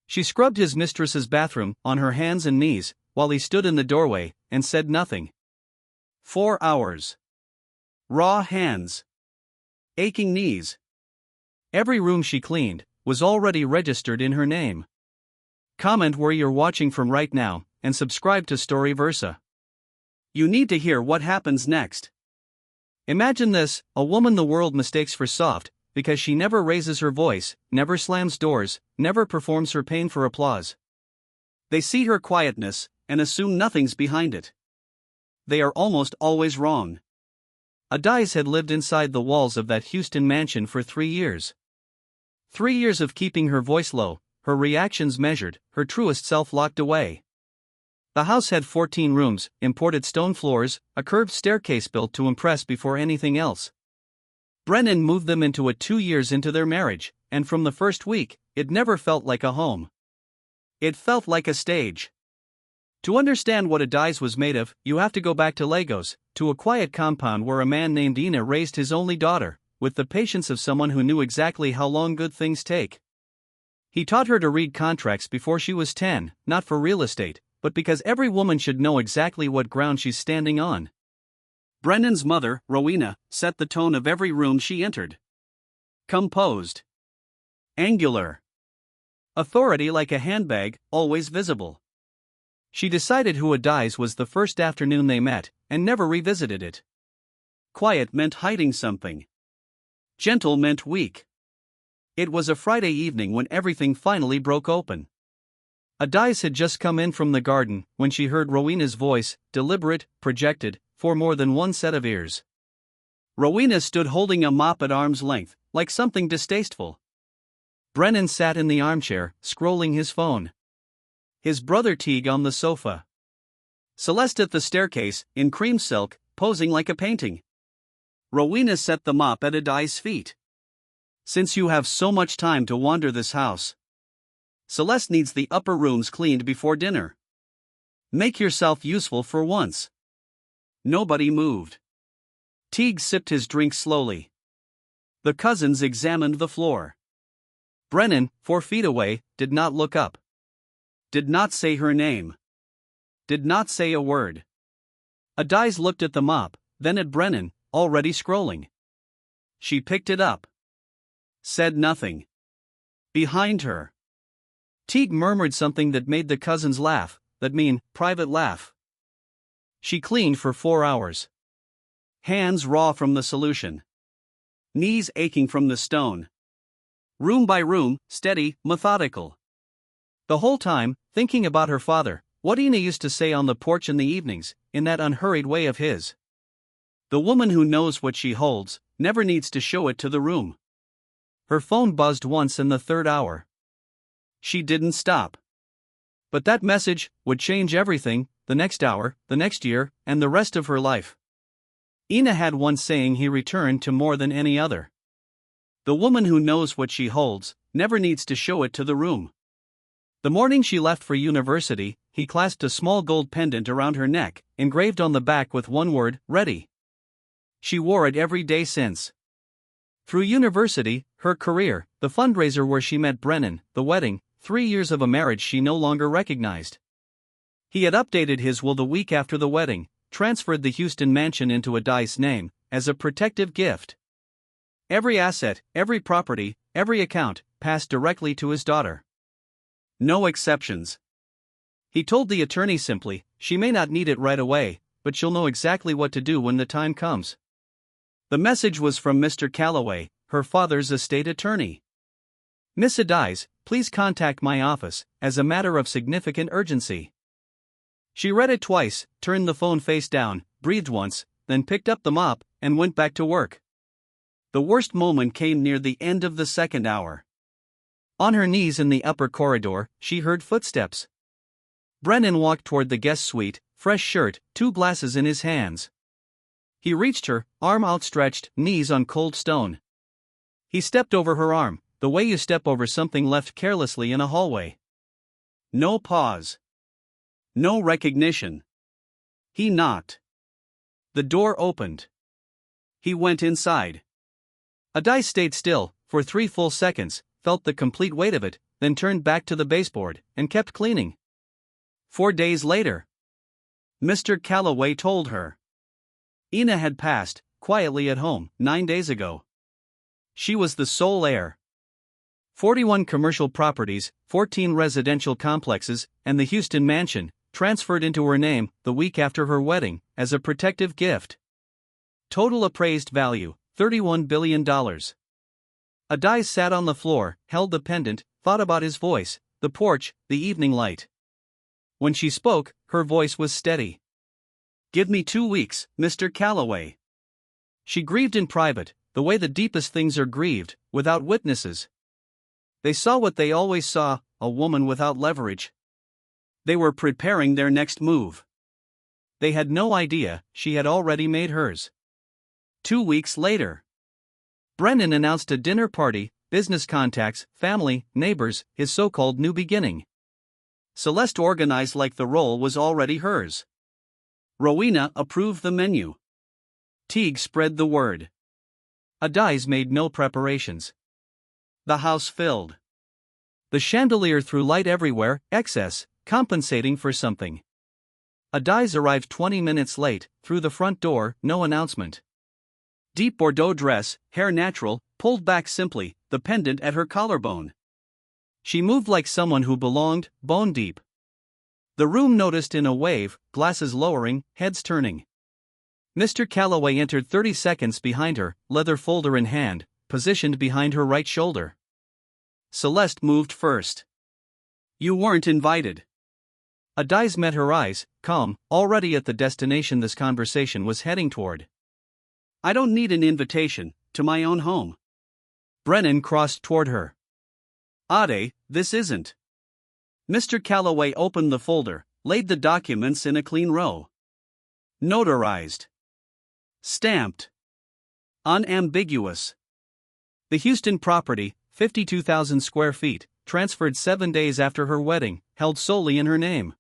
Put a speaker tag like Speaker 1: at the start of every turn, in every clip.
Speaker 1: She scrubbed his mistress's bathroom on her hands and knees, while he stood in the doorway, and said nothing. 4 hours. Raw hands. Aching knees. Every room she cleaned was already registered in her name. Comment where you're watching from right now, and subscribe to Storyversa. You need to hear what happens next. Imagine this: a woman the world mistakes for soft, because she never raises her voice, never slams doors, never performs her pain for applause. They see her quietness, and assume nothing's behind it. They are almost always wrong. Adise had lived inside the walls of that Houston mansion for 3 years. 3 years of keeping her voice low, her reactions measured, her truest self locked away. The house had 14 rooms, imported stone floors, a curved staircase built to impress before anything else. Brennan moved them into it 2 years into their marriage, and from the first week, it never felt like a home. It felt like a stage. To understand what Adise was made of, you have to go back to Lagos, to a quiet compound where a man named Ina raised his only daughter, with the patience of someone who knew exactly how long good things take. He taught her to read contracts before she was 10, not for real estate, but because every woman should know exactly what ground she's standing on. Brennan's mother, Rowena, set the tone of every room she entered. Composed. Angular. Authority like a handbag, always visible. She decided who Adise was the first afternoon they met, and never revisited it. Quiet meant hiding something. Gentle meant weak. It was a Friday evening when everything finally broke open. Adise had just come in from the garden when she heard Rowena's voice, deliberate, projected, for more than one set of ears. Rowena stood holding a mop at arm's length, like something distasteful. Brennan sat in the armchair, scrolling his phone. His brother Teague on the sofa. Celeste at the staircase, in cream silk, posing like a painting. Rowena set the mop at Adise's feet. Since you have so much time to wander this house, Celeste needs the upper rooms cleaned before dinner. Make yourself useful for once. Nobody moved. Teague sipped his drink slowly. The cousins examined the floor. Brennan, 4 feet away, did not look up. Did not say her name. Did not say a word. Adise looked at the mop, then at Brennan, already scrolling. She picked it up. Said nothing. Behind her, Teague murmured something that made the cousins laugh, that mean, private laugh. She cleaned for 4 hours. Hands raw from the solution. Knees aching from the stone. Room by room, steady, methodical. The whole time, thinking about her father, what Ina used to say on the porch in the evenings, in that unhurried way of his. The woman who knows what she holds, never needs to show it to the room. Her phone buzzed once in the 3rd hour. She didn't stop. But that message would change everything, the next hour, the next year, and the rest of her life. Ina had one saying he returned to more than any other. The woman who knows what she holds, never needs to show it to the room. The morning she left for university, he clasped a small gold pendant around her neck, engraved on the back with one word, ready. She wore it every day since. Through university, her career, the fundraiser where she met Brennan, the wedding, 3 years of a marriage she no longer recognized. He had updated his will the week after the wedding, transferred the Houston mansion into Adise's name, as a protective gift. Every asset, every property, every account, passed directly to his daughter. No exceptions. He told the attorney simply, she may not need it right away, but she'll know exactly what to do when the time comes. The message was from Mr. Calloway, her father's estate attorney. Miss Adise, please contact my office, as a matter of significant urgency. She read it twice, turned the phone face down, breathed once, then picked up the mop, and went back to work. The worst moment came near the end of the 2nd hour. On her knees in the upper corridor, she heard footsteps. Brennan walked toward the guest suite, fresh shirt, 2 glasses in his hands. He reached her, arm outstretched, knees on cold stone. He stepped over her arm, the way you step over something left carelessly in a hallway. No pause. No recognition. He knocked. The door opened. He went inside. Adise stayed still, for 3 full seconds, felt the complete weight of it, then turned back to the baseboard and kept cleaning. 4 days later, Mr. Calloway told her. Ina had passed, quietly at home, 9 days ago. She was the sole heir. 41 commercial properties, 14 residential complexes, and the Houston mansion, transferred into her name the week after her wedding, as a protective gift. Total appraised value, $31 billion. Adise sat on the floor, held the pendant, thought about his voice, the porch, the evening light. When she spoke, her voice was steady. "Give me 2 weeks, Mr. Calloway." She grieved in private, the way the deepest things are grieved, without witnesses. They saw what they always saw, a woman without leverage. They were preparing their next move. They had no idea she had already made hers. 2 weeks later, Brennan announced a dinner party, business contacts, family, neighbors, his so-called new beginning. Celeste organized like the role was already hers. Rowena approved the menu. Teague spread the word. Adise made no preparations. The house filled. The chandelier threw light everywhere, excess, compensating for something. Adise arrived 20 minutes late, through the front door, no announcement. Deep Bordeaux dress, hair natural, pulled back simply, the pendant at her collarbone. She moved like someone who belonged, bone deep. The room noticed in a wave, glasses lowering, heads turning. Mr. Calloway entered 30 seconds behind her, leather folder in hand, positioned behind her right shoulder. Celeste moved first. "You weren't invited." Adise met her eyes, calm, already at the destination this conversation was heading toward. "I don't need an invitation to my own home." Brennan crossed toward her. "Ade, this isn't." Mr. Calloway opened the folder, laid the documents in a clean row. Notarized. Stamped. Unambiguous. The Houston property, 52,000 square feet, transferred 7 days after her wedding, held solely in her name.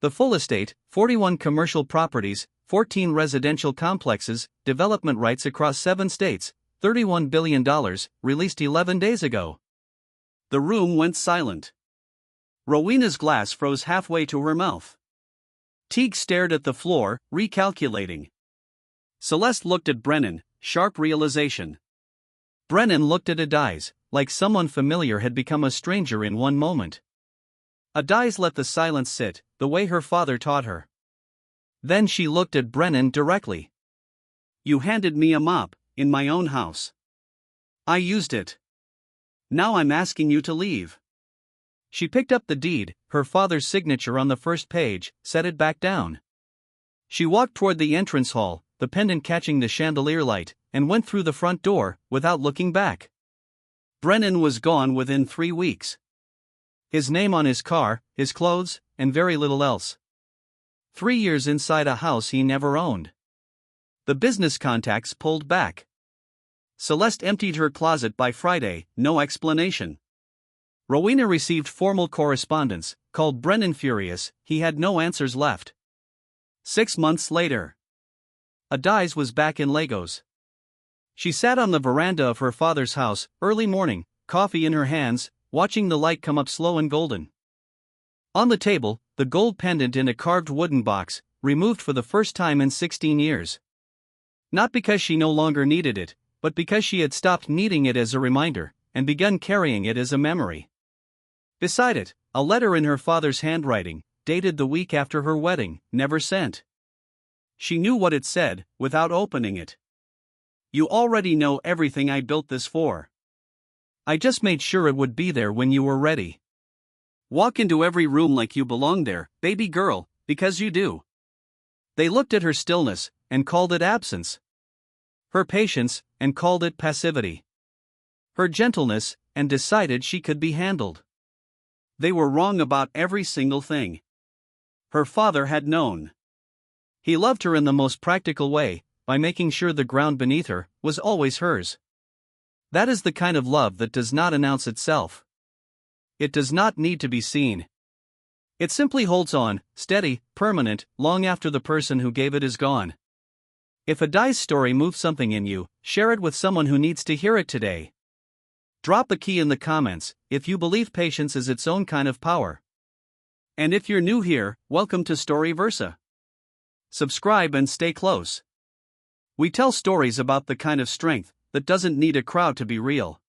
Speaker 1: The full estate, 41 commercial properties, 14 residential complexes, development rights across 7 states, $31 billion, released 11 days ago. The room went silent. Rowena's glass froze halfway to her mouth. Teague stared at the floor, recalculating. Celeste looked at Brennan, sharp realization. Brennan looked at Adise, like someone familiar had become a stranger in one moment. Adise let the silence sit, the way her father taught her. Then she looked at Brennan directly. "You handed me a mop, in my own house. I used it. Now I'm asking you to leave." She picked up the deed, her father's signature on the first page, set it back down. She walked toward the entrance hall, the pendant catching the chandelier light, and went through the front door, without looking back. Brennan was gone within 3 weeks. His name on his car, his clothes, and very little else. 3 years inside a house he never owned. The business contacts pulled back. Celeste emptied her closet by Friday, no explanation. Rowena received formal correspondence, called Brennan furious, he had no answers left. 6 months later, Adise was back in Lagos. She sat on the veranda of her father's house, early morning, coffee in her hands, watching the light come up slow and golden. On the table, the gold pendant in a carved wooden box, removed for the first time in 16 years. Not because she no longer needed it, but because she had stopped needing it as a reminder, and begun carrying it as a memory. Beside it, a letter in her father's handwriting, dated the week after her wedding, never sent. She knew what it said, without opening it. "You already know everything I built this for. I just made sure it would be there when you were ready. Walk into every room like you belong there, baby girl, because you do." They looked at her stillness, and called it absence. Her patience, and called it passivity. Her gentleness, and decided she could be handled. They were wrong about every single thing. Her father had known. He loved her in the most practical way, by making sure the ground beneath her was always hers. That is the kind of love that does not announce itself. It does not need to be seen. It simply holds on, steady, permanent, long after the person who gave it is gone. If Adise's story moves something in you, share it with someone who needs to hear it today. Drop a key in the comments if you believe patience is its own kind of power. And if you're new here, welcome to Storyversa. Subscribe and stay close. We tell stories about the kind of strength that doesn't need a crowd to be real.